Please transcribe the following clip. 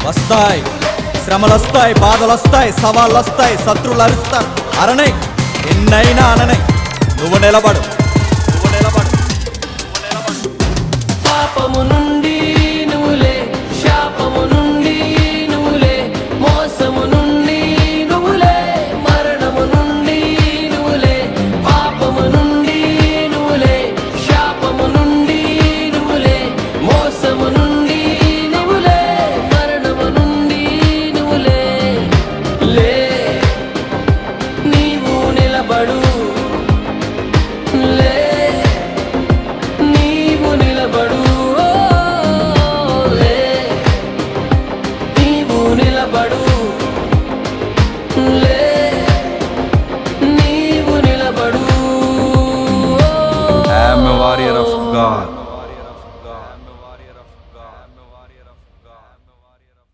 వస్తాయి శ్రమలొస్తాయి, బాధలొస్తాయి, సవాళ్ళొస్తాయి, శత్రువులు అరుస్తారు. అరణై ఎన్నైనా అననై నువ్వు నిలబడు. పాపము నుండి నువ్వులే, శాపము నుండి నువ్వులే, మోసము నుండి నువ్వులే, మరణము నుండి నువ్వులే, పాపము నుండి నువ్వులే, శాపము నుండి నువ్వులే, మోసము నుండి నువ్వులే, మరణము నుండి నువ్వులే. లే నీవు నిలబడు, లే నీవు నిలబడు, లే నీవు నిలబడు.